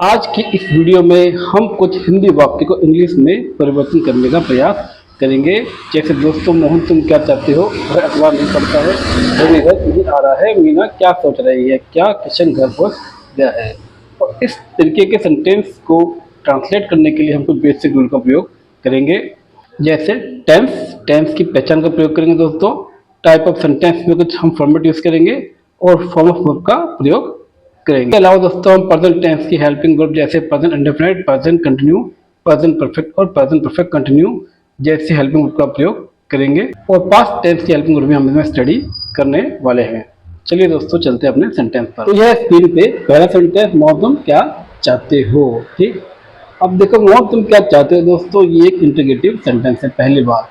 आज की इस वीडियो में हम कुछ हिंदी वाक्य को इंग्लिश में परिवर्तन करने का प्रयास करेंगे। जैसे दोस्तों, मोहन तुम क्या चाहते हो, वह अखबार नहीं पढ़ता है, रवि घर नहीं आ रहा है, मीना क्या सोच रही है, क्या किशन घर पहुंच गया है। और इस तरीके के सेंटेंस को ट्रांसलेट करने के लिए हम कुछ बेसिक रूल का प्रयोग करेंगे। जैसे टेंस टेंस की पहचान का प्रयोग करेंगे दोस्तों। टाइप ऑफ सेंटेंस में कुछ हम फॉर्मेट यूज करेंगे और फॉर्म ऑफ वर्ब का प्रयोग करेंगे। इसके अलावा दोस्तों हम प्रेजेंट टेंस की हेल्पिंग वर्ब जैसे present indefinite, present continue, present perfect और प्रेजेंट परफेक्ट कंटिन्यू जैसी हेल्पिंग वर्ब का प्रयोग करेंगे। और पास्ट टेंस की हेल्पिंग वर्ब भी हम इसमें स्टडी करने वाले हैं। चलिए दोस्तों, चलते हैं अपने सेंटेंस पर। तो यह स्क्रीन पे पहला सेंटेंस, मोहन तुम क्या चाहते हो। ठीक, अब देखो, मोहन तुम क्या चाहते हो दोस्तों, ये एक इंटीग्रेटिव सेंटेंस है पहली बार,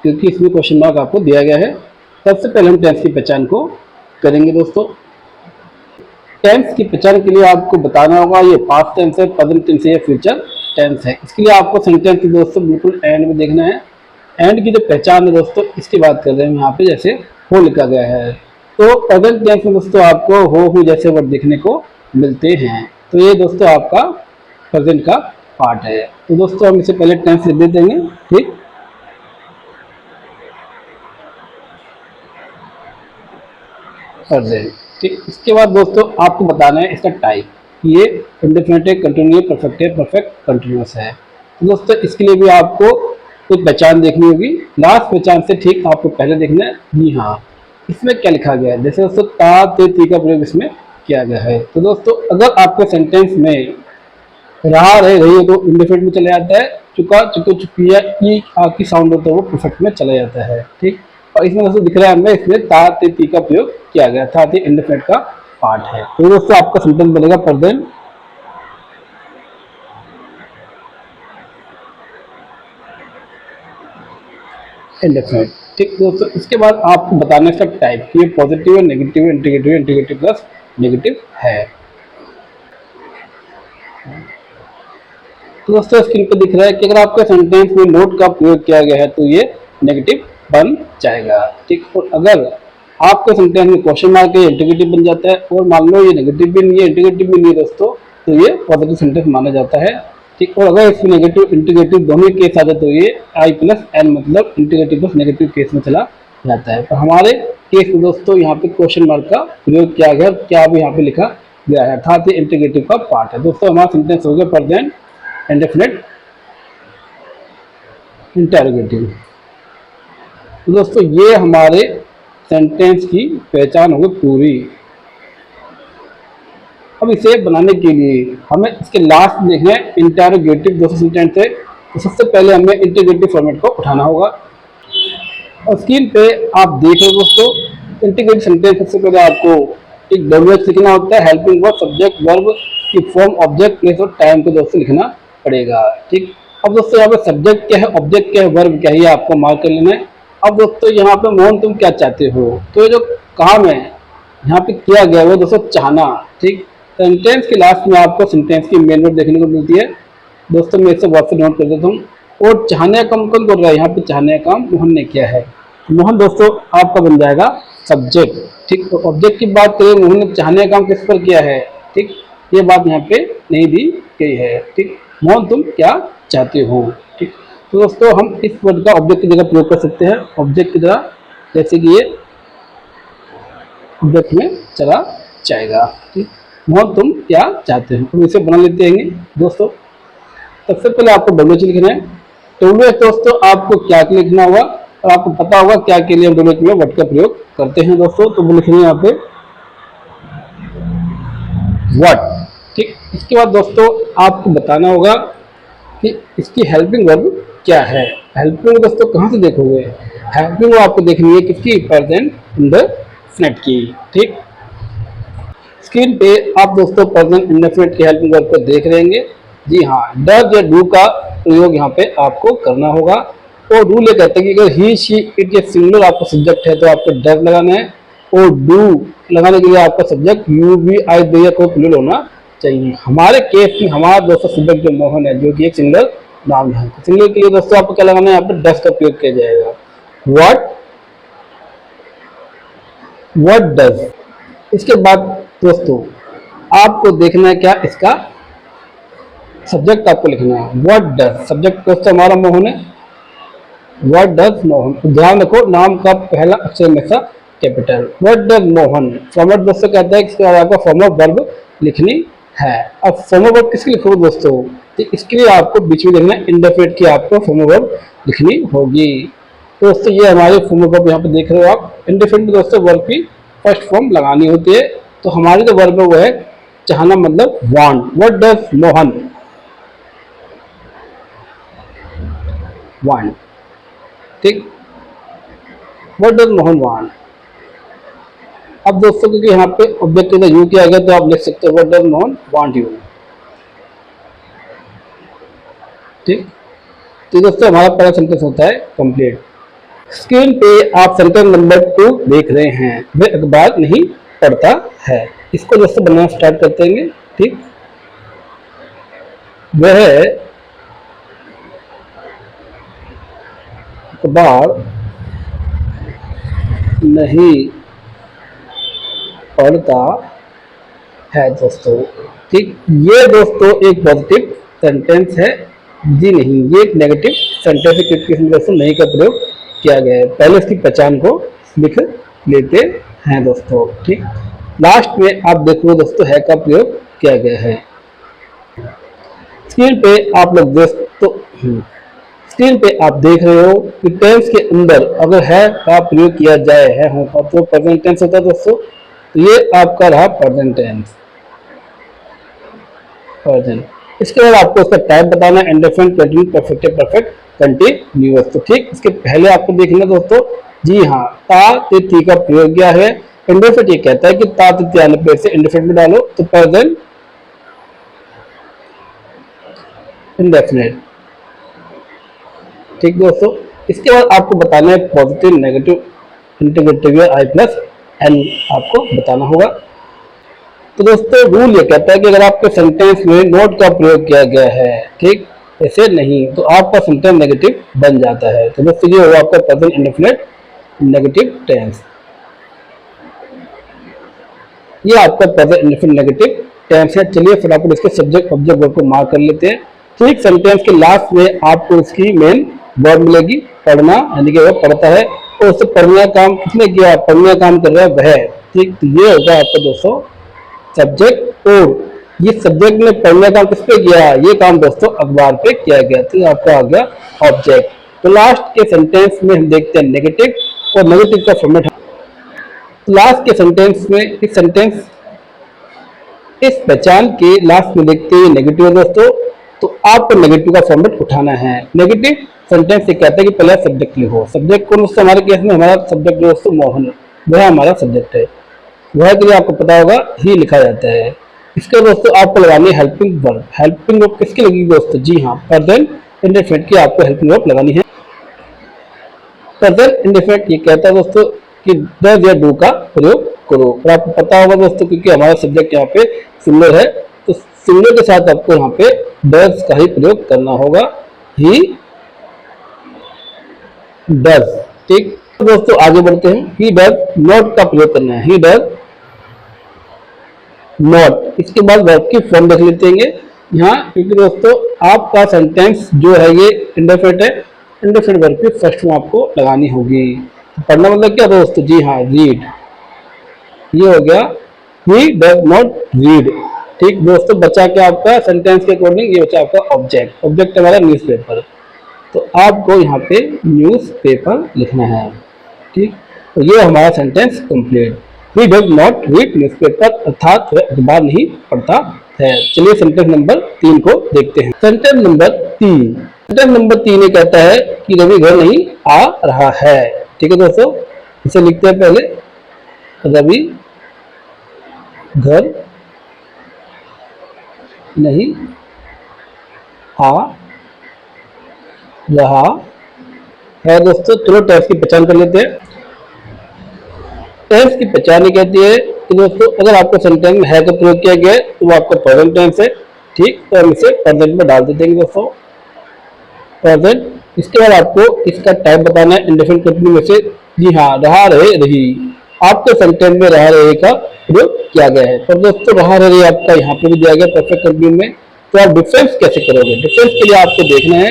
क्योंकि इसमें क्वेश्चन मार्क आपको दिया गया है। सबसे पहले हम टेंस की पहचान को करेंगे दोस्तों। टेंस की पहचान के लिए आपको बताना होगा ये पास्ट टेंस है, प्रेजेंट टेंस है या फ्यूचर टेंस है। इसके लिए आपको सेंटेंस की दोस्तों बिल्कुल एंड में देखना है। एंड की जो पहचान है दोस्तों, इसकी बात कर रहे हैं यहाँ पे, जैसे हो लिखा गया है। तो प्रेजेंट टेंस में दोस्तों आपको हो जैसे वर्ड देखने को मिलते हैं। तो ये दोस्तों आपका प्रेजेंट का पार्ट है। तो दोस्तों हम इसे पहले टेंस लिख देते हैं। ठीक, प्रेजेंट। ठीक, इसके बाद दोस्तों आपको बताना है इसका टाइप, ये इंडेफिनिट है, कंटिन्यू, परफेक्ट है, परफेक्ट कंटिन्यूअस है। तो दोस्तों इसके लिए भी आपको एक पहचान देखनी होगी। लास्ट पहचान से ठीक आपको पहले देखना है जी हाँ इसमें क्या लिखा गया है। जैसे दोस्तों ता ते ती का प्रयोग इसमें किया गया है। तो दोस्तों अगर आपके सेंटेंस में रहा रहे रही है तो इंडेफिनिट में चला जाता है, चुका चुको चुकी या ई आ की साउंड होता है वो परफेक्ट में चला जाता है। ठीक, और इसमें दोस्तों दिख रहा है हमें, इसमें ता ते ती का प्रयोग किया गया था, इंडेफिनिट का पार्ट है। तो दोस्तों आपका सेंटेंस बनेगा प्रेजेंट इंडेफिनिट। ठीक दोस्तों, इसके बाद आपको बताना है इसका टाइप, ये पॉजिटिव है, नेगेटिव है, इंटीग्रेटिव है, इंटीग्रेटिव प्लस नेगेटिव है। तो दोस्तों स्क्रीन पे दिख रहा है कि अगर आपके सेंटेंस में नोट का प्रयोग किया गया है तो ये नेगेटिव बन जाएगा। ठीक, और अगर आपके सेंटेंस में क्वेश्चन मार्क है, इंटीग्रेटिव बन जाता है। और मान लो ये नेगेटिव भी नहीं है, इंटीग्रेटिव भी नहीं है दोस्तों, तो ये पॉजिटिव सेंटेंस माना जाता है। ठीक, और अगर इसमें नेगेटिव इंटीग्रेटिव दोनों केस आ जाए तो ये आई प्लस एन मतलब इंटीग्रेटिव प्लस नेगेटिव केस में चला जाता है। तो हमारे केस में दोस्तों यहाँ पे क्वेश्चन मार्क का प्रयोग किया गया, क्या भी यहाँ पे लिखा गया है, अर्थात ये इंटीग्रेटिव का पार्ट है। दोस्तों हमारा सेंटेंस हो गया प्रेजेंट इंडेफिनिट इंटरोगेटिव। तो दोस्तों ये हमारे सेंटेंस की पहचान होगी पूरी। अब इसे बनाने के लिए हमें इसके लास्ट देखना है इंटरोगेटिव दोस्तों सेंटेंस है। तो सबसे पहले हमें इंटीग्रेटिव फॉर्मेट को उठाना होगा। और स्क्रीन पे आप देख रहे हो दोस्तों, इंटीग्रेटिव सेंटेंस सबसे पहले आपको एक WH लिखना होता है, हेल्पिंग वर्ब, सब्जेक्ट, वर्ब की फॉर्म, ऑब्जेक्ट, प्लेस और टाइम को दोस्तों लिखना पड़ेगा। ठीक, अब दोस्तों यहाँ पे सब्जेक्ट क्या है, ऑब्जेक्ट क्या है, वर्ब क्या है, ये आपको मार्क कर लेना है। अब दोस्तों यहाँ पे मोहन तुम क्या चाहते हो, तो ये जो काम है यहाँ पे किया गया वो दोस्तों चाहना। ठीक, सेंटेंस के लास्ट में आपको सेंटेंस की मेन वर्ड देखने को मिलती है दोस्तों। मैं इसे वर्ड से नोट कर देता हूँ। और चाहने का काम कौन कर रहा है, यहाँ पे चाहने का काम मोहन ने किया है। मोहन दोस्तों आपका बन जाएगा सब्जेक्ट। ठीक, तो ऑब्जेक्ट की बात करें, मोहन ने चाहने का काम किस पर किया है। ठीक, ये बात यहाँ पे नहीं दी गई है। ठीक, मोहन तुम क्या चाहते हो। ठीक, तो दोस्तों हम इस वर्ड का ऑब्जेक्ट की जगह प्रयोग कर सकते हैं, ऑब्जेक्ट की जगह, जैसे कि ये ऑब्जेक्ट में चला जाएगा। ठीक, मोहन तुम क्या चाहते हो, तो इसे बना लेते हैं दोस्तों। सबसे पहले आपको WH लिखना है। WH दोस्तों आपको क्या लिखना होगा, और आपको पता होगा क्या के लिए हम WH में वर्ड का प्रयोग करते हैं दोस्तों। तो वो लिखेंगे यहाँ पे व्हाट। ठीक, इसके बाद दोस्तों आपको बताना होगा कि इसकी हेल्पिंग वर्ब क्या है। हेल्पिंग दोस्तों कहाँ से देखोगे, हेल्पिंग आपको देखनी है किसकी, प्रेजेंट इंडेफिनिट की। ठीक, स्क्रीन पे आप दोस्तों प्रेजेंट इंडेफिनिट की हेल्पिंग वर्ब को देख रहे होंगे। जी हाँ, डज या डू का प्रयोग यहाँ पे आपको करना होगा। और डू ले कहते हैं कि अगर ही शी इट ये सिंगुलर आपका सब्जेक्ट है तो आपको डज लगाना है। और डू लगाने के लिए आपका सब्जेक्ट यू वी आई दे या कोई प्लूरल होना चाहिए। हमारे केस में हमारा दोस्तों सब्जेक्ट जो मोहन है, जो कि एक सिंगुलर नाम है, तो सिंगुलर के लिए दोस्तों आपको क्या लगाना है, यहाँ पे डज का प्रयोग किया जाएगा। What does. इसके बाद दोस्तों आपको देखना है क्या, इसका सब्जेक्ट आपको लिखना है। व्हाट डज, सब्जेक्ट दोस्तों हमारा मोहन है। व्हाट डज मोहन, तो ध्यान रखो नाम का पहला अक्षर हमेशा capital. What does Mohan, format दोस्तों कहता है इसके बाद आपको फॉर्म ऑफ वर्ब लिखनी है। अब फॉर्म ऑफ वर्ब किसकी लिखोगे दोस्तों, तो इसके लिए आपको बीच में देखना इंडेफिनिट की आपको फॉर्म ऑफ वर्ब लिखनी होगी। तो दोस्तों ये हमारे फॉर्म ऑफ वर्ब यहाँ पे देख रहे हो आप। इंडेफिनिट दोस्तों वर्ब की फर्स्ट फॉर्म लगानी होती है। तो हमारी जो वर्ब है वो है चाहना, मतलब want. What does Mohan want, ठीक। What does Mohan want. अब दोस्तों क्योंकि यहाँ पे ऑब्जेक्ट का यू किया गया तो आप लिख सकते हो what does Mohan want you, ठीक। तो दोस्तों हमारा पहला सेंटेंस होता है कंप्लीट। स्क्रीन पे आप सेंटेंस नंबर 2 देख रहे हैं, वह अखबार नहीं पढ़ता है। इसको दोस्तों बनाना स्टार्ट करते हैं, ठीक। वह अखबार नहीं पढ़ता है दोस्तों, ठीक। ये दोस्तों एक पॉजिटिव सेंटेंस है जी नहीं, ये एक नेगेटिव सेंटेंस है क्योंकि इसमें दोस्तों नहीं का प्रयोग किया गया है। पहले इसकी पहचान को लिख लेते हैं दोस्तों, ठीक। लास्ट में आप देखो दोस्तों है का प्रयोग किया गया है। स्क्रीन पे आप लोग दोस्तों स्क्रीन पे आप देख रहे हो कि टेंस के अंदर अगर है का प्रयोग किया जाए है होता तो प्रेजेंट टेंस होता है दोस्तों। तो ये आपका रहा प्रेजेंट टेंस, प्रेजेंट। इसके बाद आपको इसका टाइप बताना है, indefinite, continuous, perfect, perfect continuous. तो ठीक, इसके पहले आपको देखना दोस्तों, जी हाँ, ता ते ती का प्रयोग किया है। इंडेफिनिट ये कहता है कि ता ते ती आने पे से इंडेफिनिट में डालो, तो प्रेजेंट इंडेफिनिट, ठीक दोस्तों। इसके बाद आपको बताना है पॉजिटिव, नेगेटिव, इंटीग्रेटिव या आई प्लस एन आपको बताना होगा। तो दोस्तों रूल ये कहता है कि अगर आपके सेंटेंस में नॉट का प्रयोग किया गया है, ठीक, ऐसे नहीं, तो आपका सेंटेंस नेगेटिव बन जाता है। तो दोस्तों ये होगा आपका प्रेजेंट इंडेफिनिट नेगेटिव टेंस, ये आपका प्रेजेंट इंडेफिनिट नेगेटिव टेंस है। चलिए फिर आपको इसके सब्जेक्ट ऑब्जेक्ट वर्ब को मार्क कर लेते हैं। ठीक, सेंटेंस के लास्ट में आपको इसकी मेन वर्ब मिलेगी, पढ़ना, यानी कि वो पढ़ता है, और उससे पढ़ने का काम किसने किया, पढ़ने का काम कर रहा है वह, ठीक। तो ये होगा आपका दोस्तों सब्जेक्ट, और ये सब्जेक्ट ने पढ़ने का काम किस पे किया, ये काम दोस्तों अखबार पे किया गया, तो आपका आ गया ऑब्जेक्ट। तो लास्ट के सेंटेंस में हम देखते हैं नेगेटिव, और नेगेटिव का फॉर्मेट लास्ट के सेंटेंस में इस सेंटेंस इस पहचान के लास्ट में देखते हैं नेगेटिव है दोस्तों। तो आपको नेगेटिव का फॉर्मेट उठाना है। नेगेटिव सेंटेंस से कहता है कि पहले सब्जेक्ट लिखो। सब्जेक्ट कौन, उससे हमारे केस में हमारा सब्जेक्ट दोस्तों मोहन, वह हमारा सब्जेक्ट है, वह के लिए आपको पता होगा ही लिखा जाता है। इसके दोस्तों आपको लगानी है हेल्पिंग वर्ब। हेल्पिंग वर्ब किसकी लगेगी दोस्तों, जी हाँ, प्रेजेंट इंडेफिनिट की आपको हेल्पिंग वर्ब लगानी है। प्रेजेंट इंडेफिनिट ये कहता है दोस्तों कि डज या डू का प्रयोग करो, और आपको पता होगा दोस्तों क्योंकि हमारा सब्जेक्ट यहाँ पे सिंगुलर है, तो सिंगुलर के साथ आपको यहाँ पे डज का ही प्रयोग करना होगा, ही डज, ठीक। तो दोस्तों आगे बढ़ते हैं, ही डज नॉट का प्रयोग करना है, ही डज नॉट। इसके बाद वर्ब की फॉर्म देख लेते हैं यहाँ, क्योंकि दोस्तों आपका सेंटेंस जो है ये इंडेफिनिट है, इंडेफिनिट वर्ब की फर्स्ट फॉर्म आपको लगानी होगी। पढ़ना मतलब क्या दोस्तों, जी हाँ, रीड, ये हो गया ही डज नॉट रीड, ठीक दोस्तों। बचा क्या आपका सेंटेंस के अकॉर्डिंग, ये बचा आपका ऑब्जेक्ट। ऑब्जेक्ट हमारा न्यूज़पेपर, तो आपको यहाँ पे न्यूज़पेपर लिखना है, ठीक। तो ये हमारा sentence complete. He does not read newspaper, अर्थात वह अखबार नहीं पढ़ता है। चलिए सेंटेंस नंबर 3 को देखते हैं। सेंटेंस नंबर 3, सेंटेंस नंबर 3 ये कहता है कि रवि घर नहीं आ रहा है, ठीक है दोस्तों। इसे लिखते हैं पहले, रवि घर नहीं आ रहा है दोस्तों। चलो टेंस की पहचान कर लेते हैं। टेंस की पहचान ये कहती है कि दोस्तों अगर आपको सेंटेंस में है का प्रयोग किया गया है तो वो आपका प्रेजेंट टेंस है, ठीक। तो हम इसे प्रेजेंट में डाल देते हैं दोस्तों, प्रेजेंट। इसके बाद आपको इसका टाइप बताना है, इंडेफिनिट कंटिन्यू में से, जी हाँ, रहा, रहे, रही, आपके सेंटेंस में रहा रहे का प्रयोग किया गया है। पर दोस्तों रहा रहे आपका यहाँ पे भी दिया गया परफेक्ट कंटिन्यू में, तो आप डिफरेंस कैसे करोगे? डिफरेंस के लिए आपको देखना है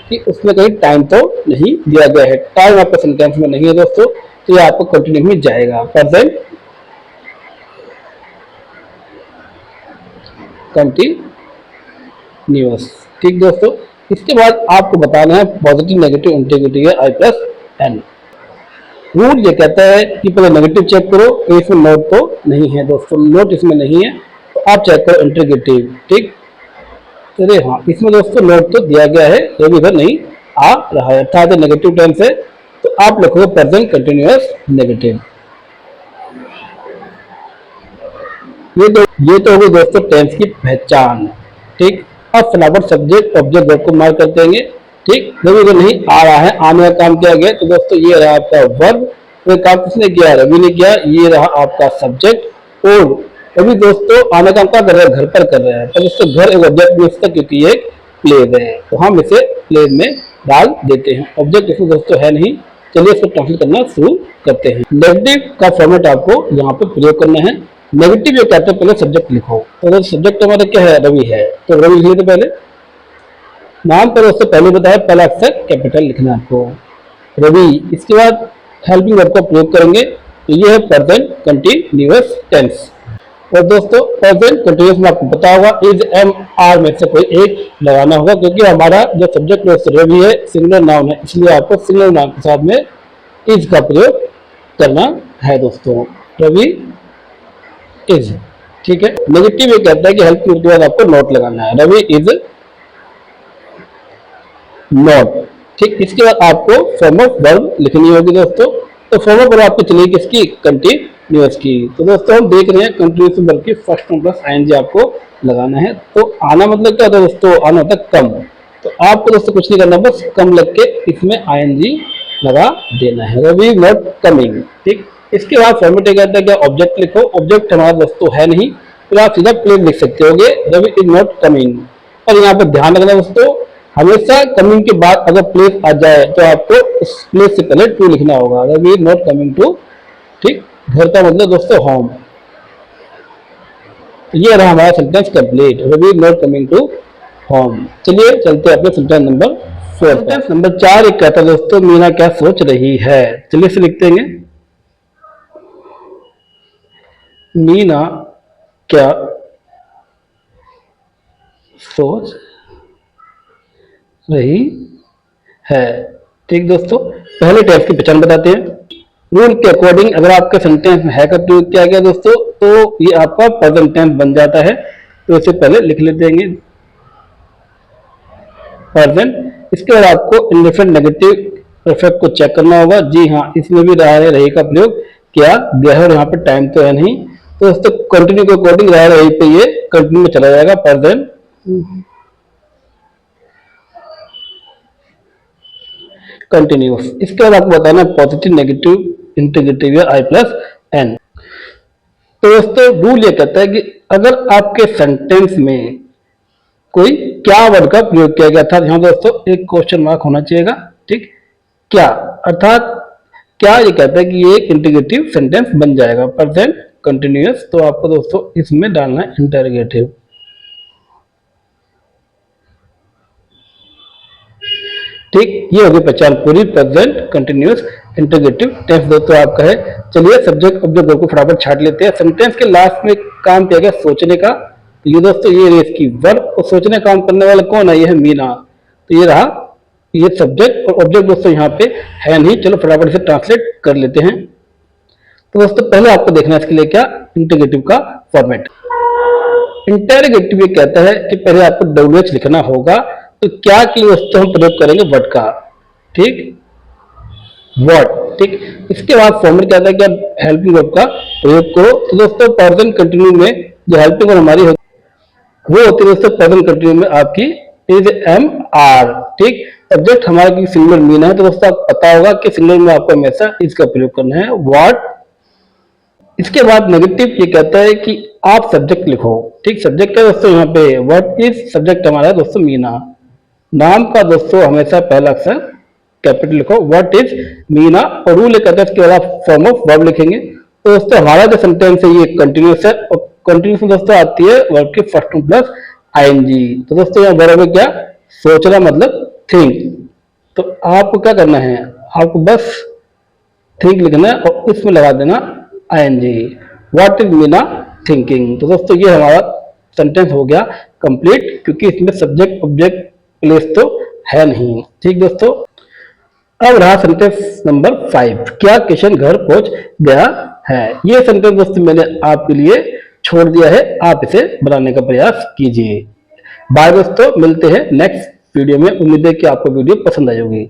कि उसमें कहीं टाइम तो नहीं दिया गया है, टाइम आपके सेंटेंस में नहीं है दोस्तों, तो ये आपको कंटिन्यू में जाएगा, प्रेजेंट कंटिन्यूअस। ठीक दोस्तों, इसके बाद आपको बताना है पॉजिटिव नेगेटिव इंटीग्रेटिव आई प्लस एन। रूल ये कहता है कि पहले नेगेटिव चेक करो, तो इसमें नोट तो नहीं है दोस्तों, नोट इसमें नहीं है, तो आप चेक करो इंटीग्रेटिव। ठीक, अरे हाँ, इसमें दोस्तों नोट तो दिया गया है, ये भी इधर नहीं आ रहा है, अर्थात नेगेटिव टेंस है, तो आप लिखोगे प्रेजेंट कंटिन्यूअस नेगेटिव। ये तो होगी दोस्तों टेंस की पहचान। ठीक, अब फटाफट सब्जेक्ट ऑब्जेक्ट वर्ब को मार्क कर देंगे। ठीक, रवि को नहीं आ रहा है, आने का काम किया गया, तो दोस्तों ये रहा आपका वर्ब, तो काम किसने किया? रवि ने किया। ये रहा आपका सब्जेक्ट। और अभी दोस्तों आने का काम क्या कर रहा है? घर पर कर रहा है, तो दोस्तों घर एक ऑब्जेक्ट में इसका, क्योंकि ये प्लेस है, तो हम इसे प्लेस में डाल देते हैं। ऑब्जेक्ट इसमें दोस्तों है नहीं, चलिए इसको ट्रांसलेट करना शुरू करते हैं। नेगेटिव का फॉर्मेट आपको यहाँ पे प्रयोग करना है। नेगेटिव ये कहते हैं पहले सब्जेक्ट लिखो, तो सब्जेक्ट हमारा क्या है? रवि है, तो रवि लिख लेते पहले। नाम पर उससे पहले बताया, पहला अक्षर कैपिटल लिखना है आपको, रवि। इसके बाद हेल्पिंग वर्ब का प्रयोग करेंगे, तो ये है प्रेजेंट कंटिन्यूअस टेंस। और दोस्तों प्रेजेंट कंटिन्यूअस में आपको पता होगा इज एम आर में से कोई एक लगाना होगा, क्योंकि हमारा जो सब्जेक्ट रवि है सिंगुलर नाउन है, इसलिए आपको सिंगुलर नाउन के साथ में इज का प्रयोग करना है दोस्तों, रवि इज। ठीक है, नेगेटिव ये कहता है कि हेल्पिंग वर्ब के बाद आपको नोट लगाना है, रवि इज नॉट। ठीक, इसके बाद आपको फॉर्म ऑफ वर्ब लिखनी होगी दोस्तों, तो फॉर्म ऑफ वर्ब आपकी चलेगी किसकी? कंटिन्यूअस की। तो दोस्तों हम देख रहे हैं कंटिन्यूअस वर्ब की फर्स्ट फॉर्म प्लस आईएनजी आपको लगाना है। तो आना मतलब क्या होता है दोस्तों? आना होता है कम, तो आपको दोस्तों कुछ नहीं करना, बस कम लग के इसमें आईएनजी लगा देना है, रवि नॉट कमिंग। ठीक, इसके बाद फॉर्मेट कहता है क्या? ऑब्जेक्ट लिखो, ऑब्जेक्ट हमारा दोस्तों है नहीं, तो आप सीधा प्लेस लिख सकते होगे, रवि इज नॉट कमिंग। और यहाँ पर ध्यान रखना दोस्तों, हमेशा कमिंग के बाद अगर प्लेस आ जाए तो आपको उस प्लेस से पहले टू लिखना होगा, Ravi is not coming to. ठीक, घर का मतलब दोस्तों होम। ये रहा हमारा sentence complete, Ravi is not coming to home. चलिए चलते हैं अपने सेंटेंस नंबर 4। सेंटेंस नंबर 4 एक कहता है दोस्तों मीना क्या सोच रही है। चलिए इसे लिखते हैं, मीना क्या सोच रही है। ठीक दोस्तों, पहले टेंस की पहचान बताते हैं। रूल के अकॉर्डिंग अगर आपके सेंटेंस में है का प्रयोग किया गया दोस्तों, तो ये आपका प्रेजेंट टेंस बन जाता है, तो इसे पहले लिख लेते हैं प्रेजेंट। इसके बाद आपको इंडिफरेंट नेगेटिव परफेक्ट को चेक करना होगा। जी हाँ, इसमें भी रहा रही का प्रयोग किया गया है, और यहाँ पे टाइम तो है नहीं, तो दोस्तों कंटिन्यू के अकॉर्डिंग रहा रही पे ये कंटिन्यू में चला जाएगा, प्रेजेंट कंटिन्यूअस। इसके बाद आपको बताना पॉजिटिव नेगेटिव इंटीग्रेटिव आई प्लस एन। तो दोस्तों रूल ये कहता है कि अगर आपके सेंटेंस में कोई क्या वर्ड का प्रयोग किया गया था, यहाँ दोस्तों एक क्वेश्चन मार्क होना चाहिएगा। ठीक, क्या अर्थात क्या ये कहता है कि ये एक इंटीग्रेटिव सेंटेंस बन जाएगा, प्रेजेंट कंटिन्यूअस, तो आपको दोस्तों इसमें डालना है इंटरोगेटिव। ठीक, ये होगी पहचान पूरी, प्रेजेंट कंटिन्यूअस इंटीग्रेटिव टेंस दोस्तों आपका है। चलिए सब्जेक्ट ऑब्जेक्ट वर्ब को फटाफट छाट लेते हैं। सेंटेंस के लास्ट में काम किया गया सोचने का, तो ये दोस्तों ये रेस की वर्ब, और सोचने काम करने वाला कौन है? ये है मीना। तो ये रहा ये सब्जेक्ट, और ऑब्जेक्ट दोस्तों यहाँ पे है नहीं, चलो फटाफट इसे ट्रांसलेट कर लेते हैं। तो दोस्तों पहले आपको देखना है इसके लिए क्या? इंटीग्रेटिव का फॉर्मेट। इंटरोगेटिव ये कहता है कि पहले आपको WH लिखना होगा, तो क्या के लिए दोस्तों हम प्रयोग करेंगे वर्ड का। ठीक, वर्ड। ठीक, इसके बाद फॉर्मेट कहता है कि आप हेल्पिंग वर्ब का प्रयोग करो, तो दोस्तों प्रेजेंट कंटिन्यू में जो हेल्पिंग वर्ब हमारी होती वो होती है दोस्तों प्रेजेंट कंटिन्यू में आपकी इज एम आर। ठीक, सब्जेक्ट हमारा की सिंगुलर मीना है, तो दोस्तों आपको पता होगा कि सिंगुलर में आपको हमेशा इसका प्रयोग करना है, व्हाट। इसके बाद नेगेटिव ये कहता है कि आप सब्जेक्ट लिखो। ठीक, सब्जेक्ट है दोस्तों यहाँ पे व्हाट इज, सब्जेक्ट हमारा है दोस्तों मीना। नाम का दोस्तों हमेशा पहला अक्षर कैपिटल लिखो, व्हाट इज मीना। और रूल कहता है इसके बाद आप फॉर्म ऑफ वर्ब लिखेंगे, तो दोस्तों हमारा जो सेंटेंस है ये कंटिन्यूस है, और कंटिन्यूस में दोस्तों आती है वर्ब की फर्स्ट फॉर्म प्लस आईएनजी। तो दोस्तों यहाँ वर्ब है क्या, सोचना मतलब थिंक। तो आपको क्या करना है, आपको बस थिंक लिखना है और इसमें लगा देना ING. What is Meena thinking. तो दोस्तों ये हमारा सेंटेंस हो गया कंप्लीट, क्योंकि इसमें सब्जेक्ट ऑब्जेक्ट प्लेस तो है नहीं। ठीक दोस्तों, अब रहा सेंटेंस नंबर 5, क्या किशन घर पहुंच गया है। ये सेंटेंस दोस्तों मैंने आपके लिए छोड़ दिया है, आप इसे बनाने का प्रयास कीजिए। बाय दोस्तों, मिलते हैं नेक्स्ट वीडियो में। उम्मीद है कि आपको वीडियो पसंद आई होगी।